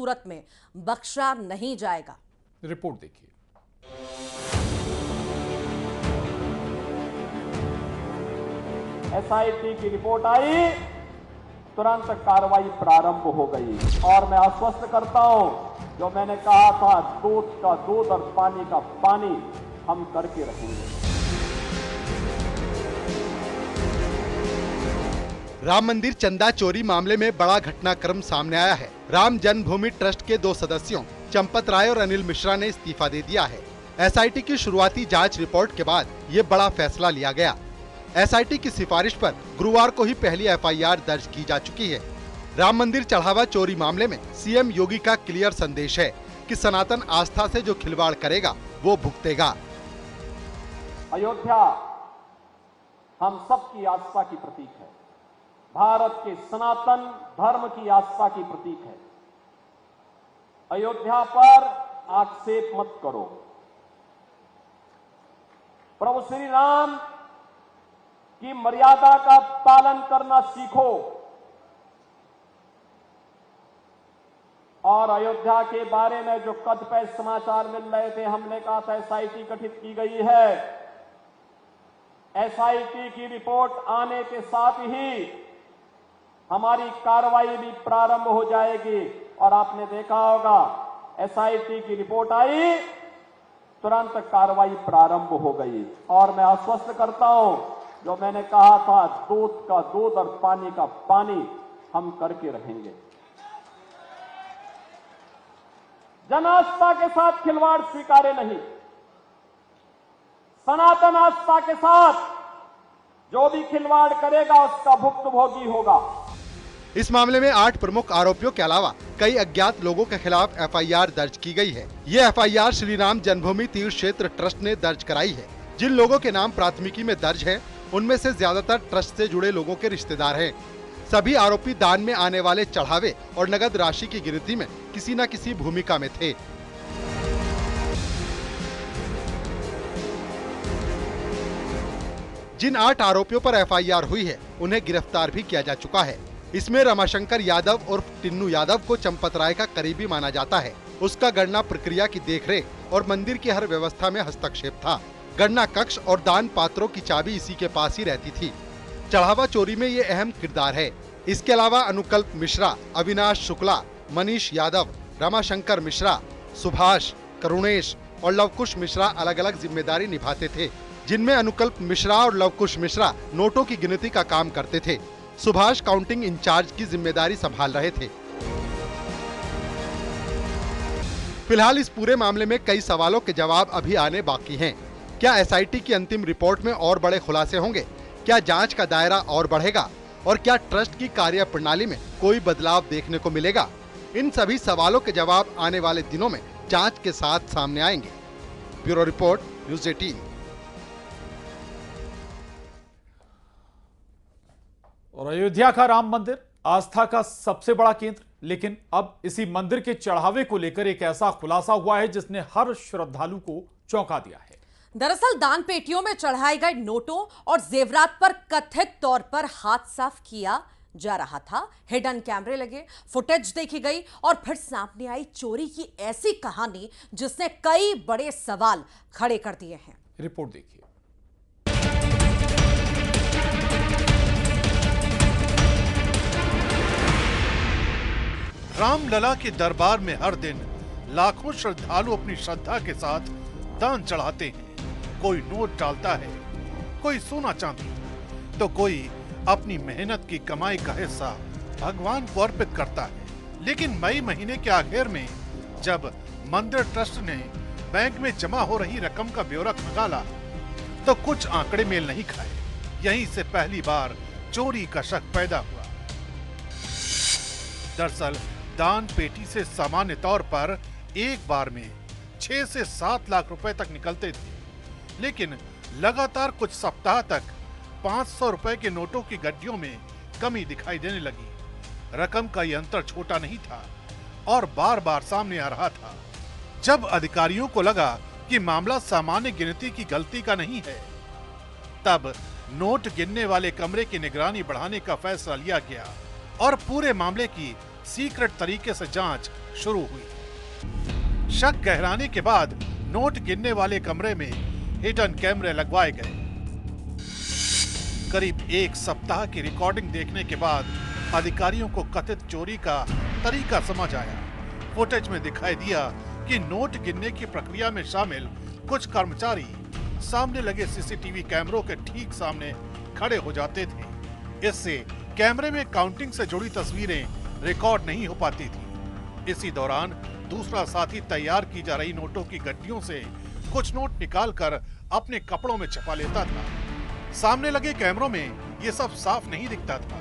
सूरत में बख्शा नहीं जाएगा। रिपोर्ट देखिए। एसआईटी की रिपोर्ट आई, तुरंत कार्रवाई प्रारंभ हो गई और मैं आश्वस्त करता हूं, जो मैंने कहा था दूध का दूध और पानी का पानी हम करके रहेंगे। राम मंदिर चंदा चोरी मामले में बड़ा घटनाक्रम सामने आया है। राम जन्मभूमि ट्रस्ट के 2 सदस्यों चंपत राय और अनिल मिश्रा ने इस्तीफा दे दिया है। एसआईटी की शुरुआती जांच रिपोर्ट के बाद ये बड़ा फैसला लिया गया। एसआईटी की सिफारिश पर गुरुवार को ही पहली एफआईआर दर्ज की जा चुकी है। राम मंदिर चढ़ावा चोरी मामले में सीएम योगी का क्लियर संदेश है कि सनातन आस्था से जो खिलवाड़ करेगा वो भुगतेगा। अयोध्या हम सबकी आस्था की प्रतीक है, भारत के सनातन धर्म की आस्था की प्रतीक है। अयोध्या पर आक्षेप मत करो। प्रभु श्री राम की मर्यादा का पालन करना सीखो और अयोध्या के बारे में जो कतिपय समाचार मिल रहे थे, हमने कहा था एसआईटी गठित की गई है। एसआईटी की रिपोर्ट आने के साथ ही हमारी कार्रवाई भी प्रारंभ हो जाएगी और आपने देखा होगा एसआईटी की रिपोर्ट आई, तुरंत कार्रवाई प्रारंभ हो गई और मैं आश्वस्त करता हूं, जो मैंने कहा था दूध का दूध और पानी का पानी हम करके रहेंगे। जन आस्था के साथ खिलवाड़ स्वीकार्य नहीं। सनातन आस्था के साथ जो भी खिलवाड़ करेगा उसका भुक्तभोगी होगा। इस मामले में 8 प्रमुख आरोपियों के अलावा कई अज्ञात लोगों के खिलाफ एफआईआर दर्ज की गई है। ये एफआईआर श्री राम जन्मभूमि तीर्थ क्षेत्र ट्रस्ट ने दर्ज कराई है। जिन लोगों के नाम प्राथमिकी में दर्ज है, उनमें से ज्यादातर ट्रस्ट से जुड़े लोगों के रिश्तेदार हैं। सभी आरोपी दान में आने वाले चढ़ावे और नगद राशि की गिनती में किसी न किसी भूमिका में थे। जिन 8 आरोपियों पर एफआईआर हुई है, उन्हें गिरफ्तार भी किया जा चुका है। इसमें रमाशंकर यादव उर्फ टिन्नू यादव को चंपत राय का करीबी माना जाता है। उसका गणना प्रक्रिया की देखरेख और मंदिर की हर व्यवस्था में हस्तक्षेप था। गणना कक्ष और दान पात्रों की चाबी इसी के पास ही रहती थी। चढ़ावा चोरी में ये अहम किरदार है। इसके अलावा अनुकल्प मिश्रा, अविनाश शुक्ला, मनीष यादव, रमाशंकर मिश्रा, सुभाष, करुणेश और लवकुश मिश्रा अलग अलग जिम्मेदारी निभाते थे, जिनमें अनुकल्प मिश्रा और लवकुश मिश्रा नोटों की गिनती का काम करते थे। सुभाष काउंटिंग इंचार्ज की जिम्मेदारी संभाल रहे थे। फिलहाल इस पूरे मामले में कई सवालों के जवाब अभी आने बाकी हैं। क्या एसआईटी की अंतिम रिपोर्ट में और बड़े खुलासे होंगे? क्या जांच का दायरा और बढ़ेगा? और क्या ट्रस्ट की कार्यप्रणाली में कोई बदलाव देखने को मिलेगा? इन सभी सवालों के जवाब आने वाले दिनों में जांच के साथ सामने आएंगे। Bureau report, news 18। और अयोध्या का राम मंदिर आस्था का सबसे बड़ा केंद्र, लेकिन अब इसी मंदिर के चढ़ावे को लेकर एक ऐसा खुलासा हुआ है जिसने हर श्रद्धालु को चौंका दिया है। दरअसल दान पेटियों में चढ़ाए गए नोटों और जेवरात पर कथित तौर पर हाथ साफ किया जा रहा था। हिडन कैमरे लगे, फुटेज देखी गई और फिर सामने आई चोरी की ऐसी कहानी जिसने कई बड़े सवाल खड़े कर दिए हैं। रिपोर्ट देखिए। रामलला के दरबार में हर दिन लाखों श्रद्धालु अपनी श्रद्धा के साथ दान चढ़ाते हैं। कोई नोट डालता है, कोई सोना चांदी, तो कोई अपनी मेहनत की कमाई का हिस्सा भगवान को अर्पित करता है। लेकिन मई महीने के आखिर में जब मंदिर ट्रस्ट ने बैंक में जमा हो रही रकम का ब्यौरा खंगाला, तो कुछ आंकड़े मेल नहीं खाए। यहीं से पहली बार चोरी का शक पैदा हुआ। दरअसल दान पेटी से सामान्य तौर पर एक बार में 6 से 7 लाख रुपए तक निकलते थे, लेकिन लगातार कुछ सप्ताह तक 500 रुपए के नोटों की गड्डियों में कमी दिखाई देने लगी। रकम का यह अंतर छोटा नहीं था और बार बार सामने आ रहा था। जब अधिकारियों को लगा कि मामला सामान्य गिनती की गलती का नहीं है, तब नोट गिनने वाले कमरे की निगरानी बढ़ाने का फैसला लिया गया और पूरे मामले की सीक्रेट तरीके से जांच शुरू हुई। शक गहराने के बाद नोट गिनने वाले कमरे में हिडन कैमरे लगवाए गए। करीब एक सप्ताह की रिकॉर्डिंग देखने के बाद अधिकारियों को कथित चोरी का तरीका समझ आया। फुटेज में दिखाई दिया कि नोट गिनने की प्रक्रिया में शामिल कुछ कर्मचारी सामने लगे सीसीटीवी कैमरों के ठीक सामने खड़े हो जाते थे। इससे कैमरे में काउंटिंग से जुड़ी तस्वीरें रिकॉर्ड नहीं हो पाती थी। इसी दौरान दूसरा साथी तैयार की जा रही नोटों की गड्डियों से कुछ नोट निकालकर अपने कपड़ों में छपा लेता था। सामने लगे कैमरों में ये सब साफ नहीं दिखता था,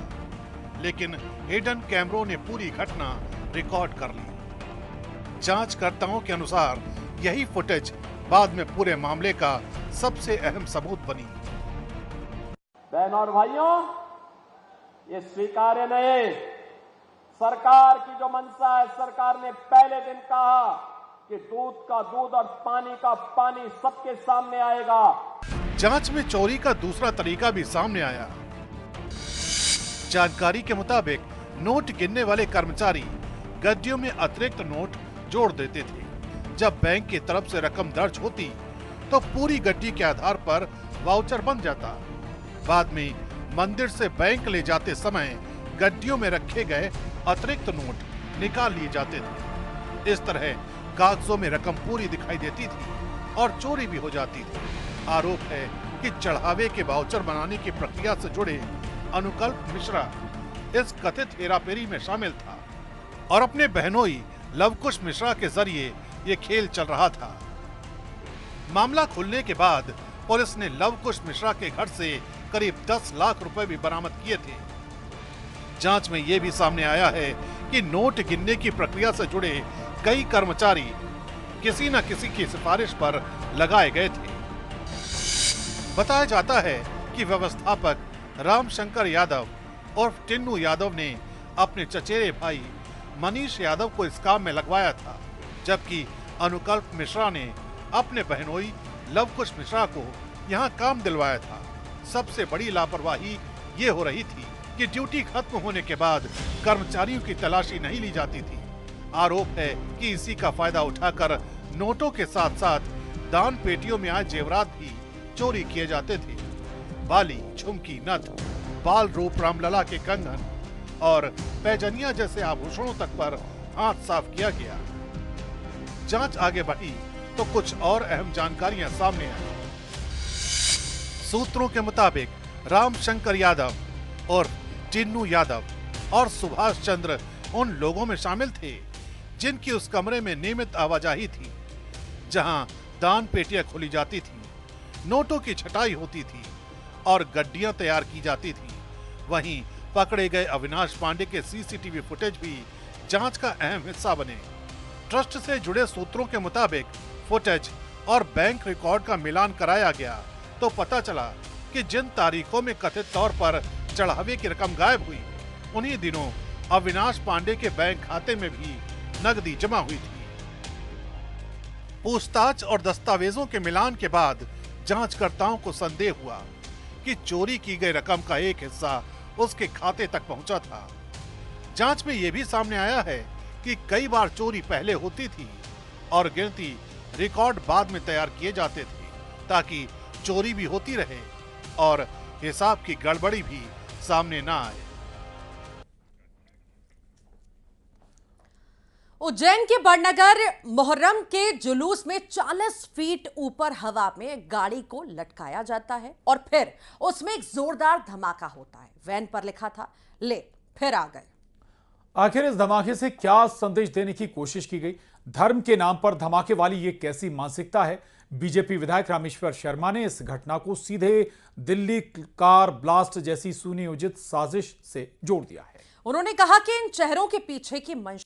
लेकिन हिडन कैमरों ने पूरी घटना रिकॉर्ड कर ली। जांचकर्ताओं के अनुसार यही फुटेज बाद में पूरे मामले का सबसे अहम सबूत बनी। बहनों और भाइयों, ये स्वीकार्य नहीं। सरकार की जो मंशा है, सरकार ने पहले दिन कहा कि दूध का दूध और पानी का पानी सबके सामने आएगा। जांच में चोरी का दूसरा तरीका भी सामने आया। जानकारी के मुताबिक नोट गिनने वाले कर्मचारी गड्डियों में अतिरिक्त नोट जोड़ देते थे। जब बैंक की तरफ से रकम दर्ज होती तो पूरी गड्डी के आधार पर वाउचर बन जाता। बाद में मंदिर से बैंक ले जाते समय गड्डियों में रखे गए अतिरिक्त नोट निकाल लिए जाते थे। इस तरह कागजों में रकम पूरी दिखाई देती थी और चोरी भी हो जाती थी। आरोप है कि चढ़ावे के वाउचर बनाने की प्रक्रिया से जुड़े अनुकल्प मिश्रा इस कथित हेराफेरी में शामिल था और अपने बहनोई लवकुश मिश्रा के जरिए ये खेल चल रहा था। मामला खुलने के बाद पुलिस ने लवकुश मिश्रा के घर से करीब 10 लाख रुपए भी बरामद किए थे। जांच में यह भी सामने आया है कि नोट गिनने की प्रक्रिया से जुड़े कई कर्मचारी किसी न किसी की सिफारिश पर लगाए गए थे। बताया जाता है कि व्यवस्थापक रामशंकर यादव उर्फ टिन्नू यादव ने अपने चचेरे भाई मनीष यादव को इस काम में लगवाया था, जबकि अनुकल्प मिश्रा ने अपने बहनोई लवकुश मिश्रा को यहाँ काम दिलवाया था। सबसे बड़ी लापरवाही ये हो रही थी कि ड्यूटी खत्म होने के बाद कर्मचारियों की तलाशी नहीं ली जाती थी। आरोप है कि इसी का फायदा उठाकर नोटों के साथ साथ दान पेटियों में आए जेवरात भी चोरी किए जाते थे। बाली, झुमकी, नथ, बाल रूप रामलला के कंगन और पैजनिया जैसे आभूषणों तक पर हाथ साफ किया गया। जांच आगे बढ़ी तो कुछ और अहम जानकारियां सामने आई। सूत्रों के मुताबिक रामशंकर यादव और टिन्नू यादव और सुभाष चंद्र उन लोगों में शामिल थे जिनकी उस कमरे में नियमित आवाजाही थी, जहां दान पेटियां खोली जाती थी, नोटों की छटाई होती थी और गड्डियां तैयार की जाती थी। वहीं पकड़े गए अविनाश पांडे के सीसीटीवी फुटेज भी जांच का अहम हिस्सा बने। ट्रस्ट से जुड़े सूत्रों के मुताबिक फुटेज और बैंक रिकॉर्ड का मिलान कराया गया तो पता चला कि जिन तारीखों में कथित तौर पर चढ़ावे की रकम गायब हुई, उन्हीं दिनों अविनाश पांडे के बैंक खाते में भी नकदी जमा हुई थी। पूछताछ और दस्तावेजों के मिलान के बाद जांचकर्ताओं को संदेह हुआ कि चोरी की गई रकम का एक हिस्सा उसके खाते तक पहुंचा था। जांच में यह भी सामने आया है कि कई बार चोरी पहले होती थी और गिनती रिकॉर्ड बाद में तैयार किए जाते थे, ताकि चोरी भी होती रहे और हिसाब की गड़बड़ी भी सामने ना आए। उज्जैन के बड़नगर मोहर्रम के जुलूस में 40 फीट ऊपर हवा में गाड़ी को लटकाया जाता है और फिर उसमें एक जोरदार धमाका होता है। वैन पर लिखा था, ले फिर आ गए। आखिर इस धमाके से क्या संदेश देने की कोशिश की गई? धर्म के नाम पर धमाके वाली ये कैसी मानसिकता है? बीजेपी विधायक रामेश्वर शर्मा ने इस घटना को सीधे दिल्ली कार ब्लास्ट जैसी सुनियोजित साजिश से जोड़ दिया है। उन्होंने कहा कि इन चेहरों के पीछे की मंशा